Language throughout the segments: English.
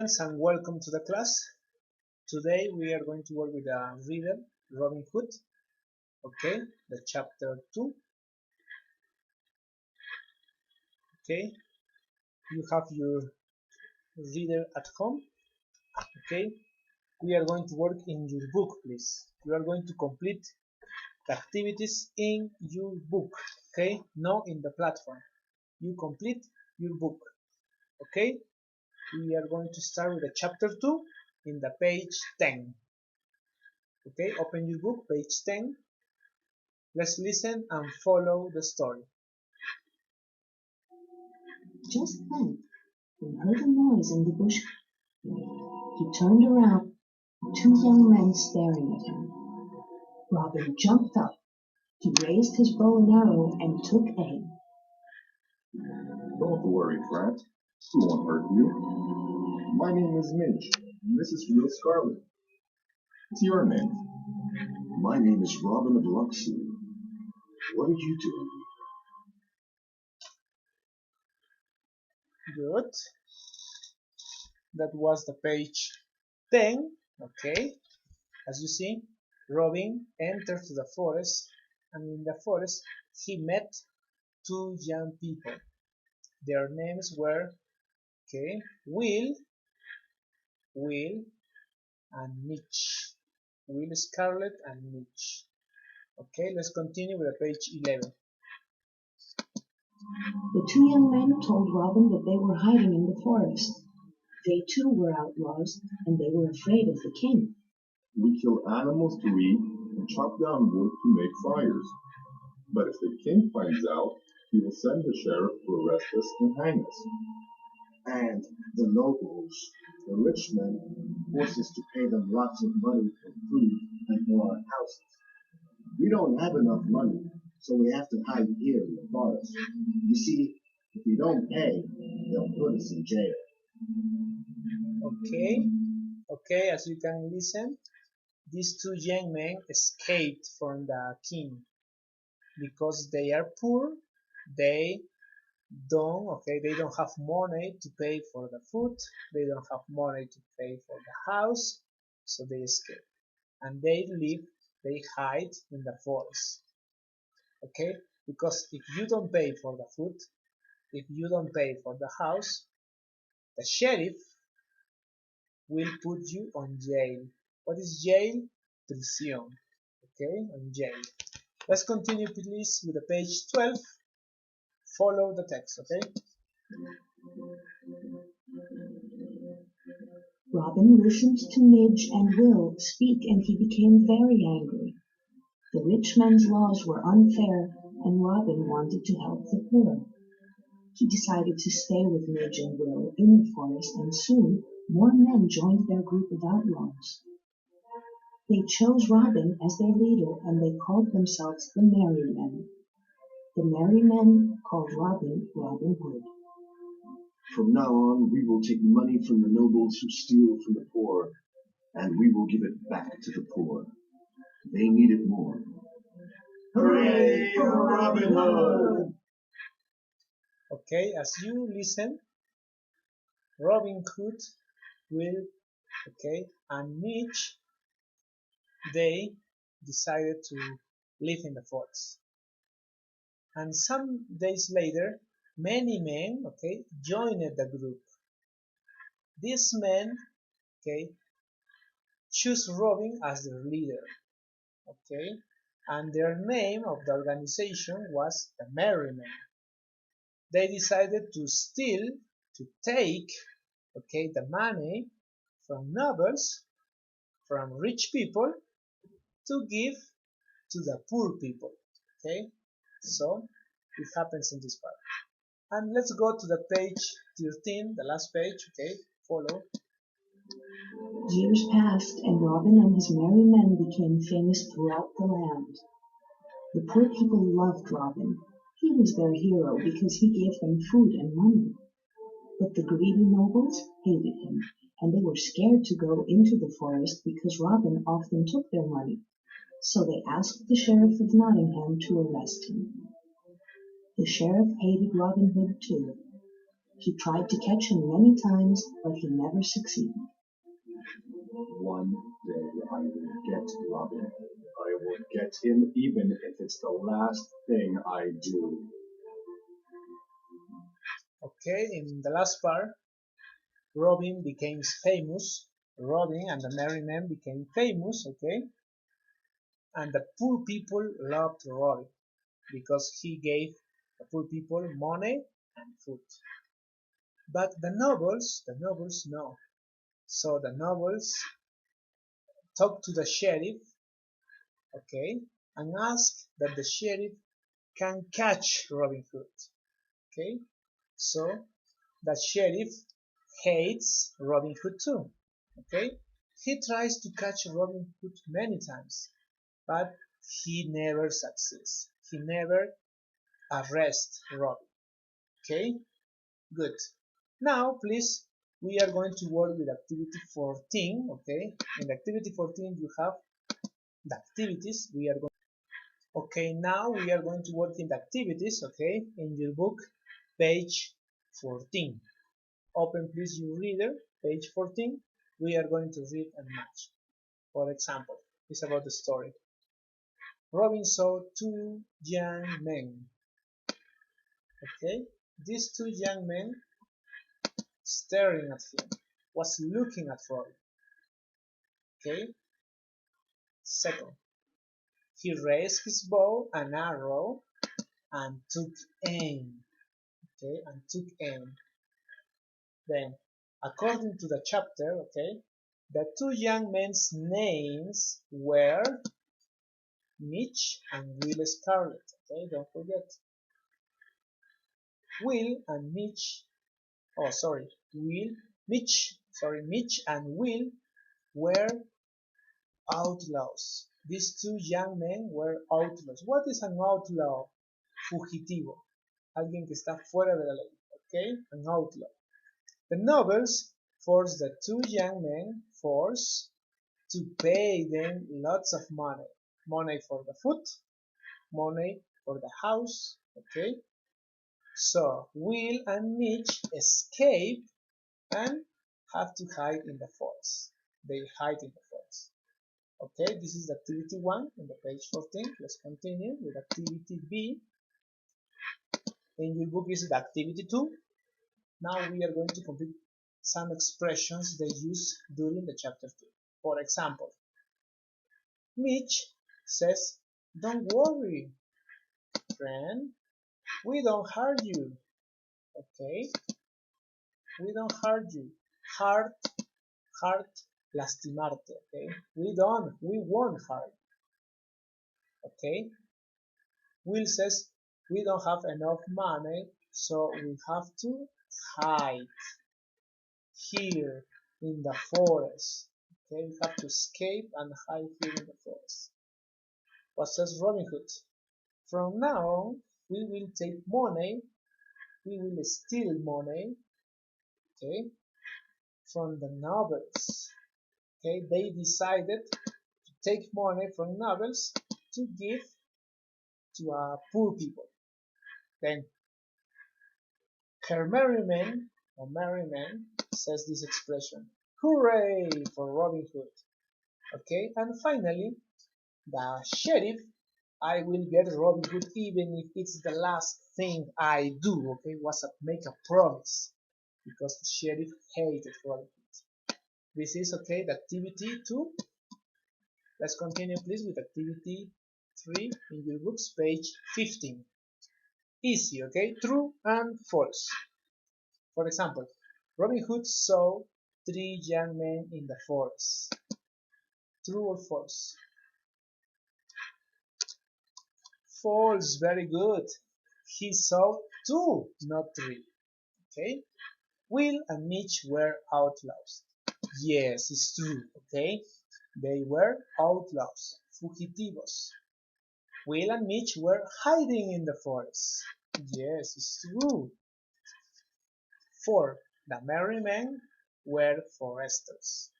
And welcome to the class. Today we are going to work with a reader, Robin Hood. Okay, the chapter 2. Okay, you have your reader at home. Okay, we are going to work in your book, please. You are going to complete the activities in your book. Okay, not in the platform. You complete your book. Okay, we are going to start with the chapter 2 in the page 10. Okay, open your book, page 10. Let's listen and follow the story. Just then, he heard a noise in the bush. He turned around, two young men staring at him. Robin jumped up. He raised his bow and arrow and took aim. Don't worry, Frat. We won't hurt you. My name is Midge, and this is Will Scarlet. What's your name? My name is Robin of Luxor. What are you doing? Good. That was the page 10. Okay. As you see, Robin entered the forest, and in the forest he met two young people. Their names were Will, and Mitch. Will Scarlet and Mitch. Okay, let's continue with page 11. The two young men told Robin that they were hiding in the forest. They too were outlaws, and they were afraid of the king. We kill animals to eat and chop down wood to make fires. But if the king finds out, he will send the sheriff to arrest us and hang us. And the nobles, the rich men, force us to pay them lots of money for food and for our houses. We don't have enough money, so we have to hide here in the forest. You see, if we don't pay, they'll put us in jail. Okay, as you can listen, these two young men escaped from the king because they are poor. They don't have money to pay for the food. They don't have money to pay for the house, so they escape and they hide in the forest. Okay, because if you don't pay for the food, if you don't pay for the house, the sheriff will put you on jail. What is jail? Prisión. Okay, on jail. Let's continue, please, with the page 12. Follow the text, okay? Robin listened to Midge and Will speak, and he became very angry. The rich men's laws were unfair, and Robin wanted to help the poor. He decided to stay with Midge and Will in the forest, and soon more men joined their group of outlaws. They chose Robin as their leader, and they called themselves the Merry Men. The Merry Men called Robin Robin Hood. From now on, we will take money from the nobles who steal from the poor, and we will give it back to the poor. They need it more. Hooray for Robin Hood! Okay, as you listen, Robin Hood, Will, and Mitch, they decided to live in the forest. And some days later, many men, joined the group. These men, choose Robin as their leader, and their name of the organization was the Merry Men. They decided to steal, to take, the money from nobles, from rich people, to give to the poor people. So it happens in this part. And let's go to the page 13, the last page. Follow. Years passed, and Robin and his merry men became famous throughout the land. The poor people loved Robin. He was their hero because he gave them food and money. But the greedy nobles hated him, and they were scared to go into the forest because Robin often took their money. So they asked the sheriff of Nottingham to arrest him. The sheriff hated Robin Hood too. He tried to catch him many times, but he never succeeded. One day I will get Robin. I will get him even if it's the last thing I do. Okay, in the last part, Robin became famous. Robin and the Merry Men became famous, okay? And the poor people loved Robin because he gave the poor people money and food. But the nobles no. So the nobles talked to the sheriff, okay, and asked that the sheriff can catch Robin Hood, okay? So the sheriff hates Robin Hood too, okay? He tries to catch Robin Hood many times, but he never succeeds. He never arrests Robin, okay? Good. Now, please, we are going to work with activity 14, okay? In activity 14, you have the activities. Okay, now we are going to work in the activities, okay? In your book, page 14. Open, please, your reader, page 14. We are going to read and match. For example, it's about the story. Robin saw two young men. Okay, these two young men staring at him, was looking at Robin. Okay, second, he raised his bow and arrow and took aim. Okay, and took aim. Then, according to the chapter, okay, the two young men's names were Mitch and Will Scarlet. Okay, don't forget. Will and Mitch, oh sorry, Mitch and Will were outlaws. These two young men were outlaws. What is an outlaw? Fugitivo. Alguien que está fuera de la ley. Okay? An outlaw. The nobles forced the two young men to pay them lots of money. Money for the food, money for the house. Okay? So Will and Mitch escape and have to hide in the forest. They hide in the forest. Okay, this is activity 1 in the page 14. Let's continue with activity B. In your book is the activity 2. Now we are going to complete some expressions they use during the chapter 2. For example, Mitch says, "Don't worry, friend. We don't hurt you." Okay, we don't hurt you. Hurt, lastimarte. Okay, we won't hurt. Okay, Will says, "We don't have enough money, so we have to hide here in the forest." Okay, we have to escape and hide here in the forest. What says Robin Hood? "From now on, we will take money, we will steal money, okay, from the nobles." Okay, they decided to take money from nobles to give to poor people. Then her merryman or merryman says this expression, "Hooray for Robin Hood." Okay, and finally, the sheriff, "I will get Robin Hood even if it's the last thing I do." Okay, make a promise because the sheriff hated Robin Hood. This is okay, the activity 2. Let's continue please with activity 3 in your books, page 15. Easy, okay? True and false. For example, Robin Hood saw 3 young men in the forest. True or false? False, very good. He saw 2, not 3. Okay? Will and Mitch were outlaws. Yes, it's true, okay? They were outlaws, fugitivos. Will and Mitch were hiding in the forest. Yes, it's true. 4. The merry men were foresters.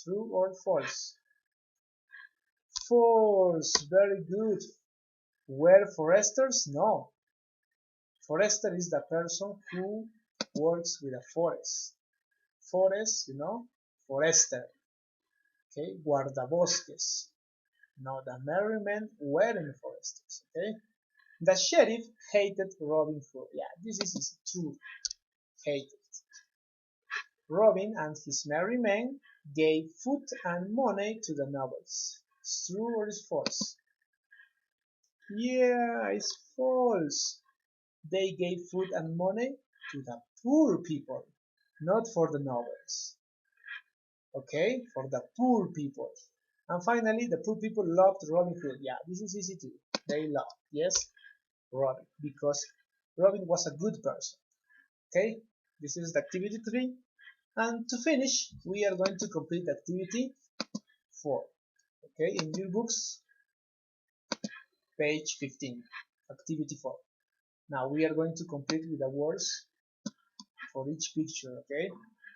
True or false? False, very good. Were foresters? No. Forester is the person who works with a forest. Forest, you know, forester. Okay, guardabosques. No, the merry men weren't foresters. Okay, the sheriff hated Robin Hood. Yeah, this is true. Hated. Robin and his merry men gave food and money to the nobles. It's true or it's false? Yeah, it's false. They gave food and money to the poor people, not for the nobles. Okay, for the poor people. And finally, the poor people loved Robin Hood. Yeah, this is easy too. They loved, yes, Robin, because Robin was a good person. Okay, this is the activity 3. And to finish, we are going to complete activity 4. Okay, in your books, page 15, activity 4. Now we are going to complete with the words for each picture, okay?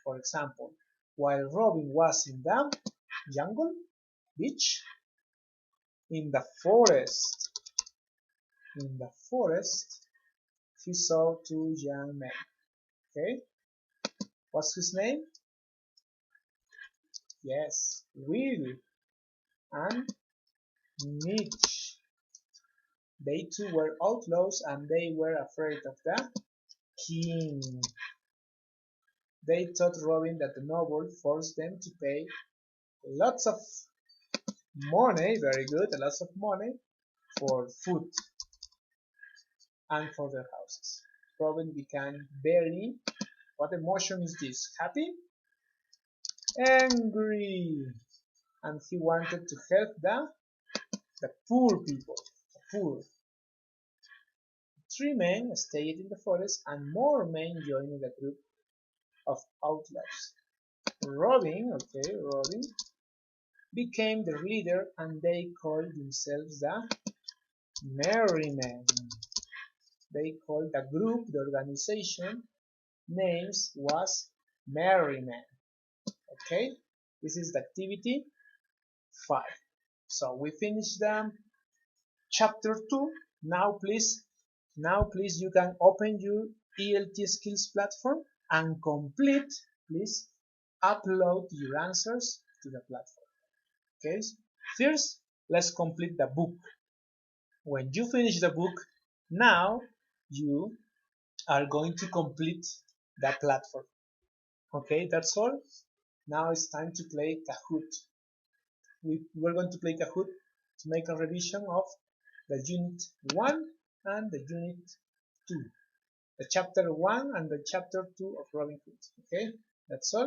For example, while Robin was in the jungle, beach, in the forest, he saw 2 young men, okay? What's his name? Yes, Will and Mitch. They too were outlaws and they were afraid of the king. They told Robin that the noble forced them to pay lots of money, very good, lots of money for food and for their houses. Robin became very, what emotion is this? Happy? Angry. And he wanted to help the poor people, the poor. 3 men stayed in the forest and more men joined the group of outlaws. Robin became the leader and they called themselves the Merry Men. They called the group, the organization names was Merry Men. Okay, this is the activity 5. So we finished the chapter 2. Now please you can open your ELT skills platform and complete, please upload your answers to the platform. Okay, first let's complete the book. When you finish the book, now you are going to complete the platform. Okay, that's all. Now it's time to play Kahoot. We're going to play Kahoot to make a revision of the unit 1 and the unit 2. The chapter 1 and the chapter 2 of Robin Hood. Okay, that's all.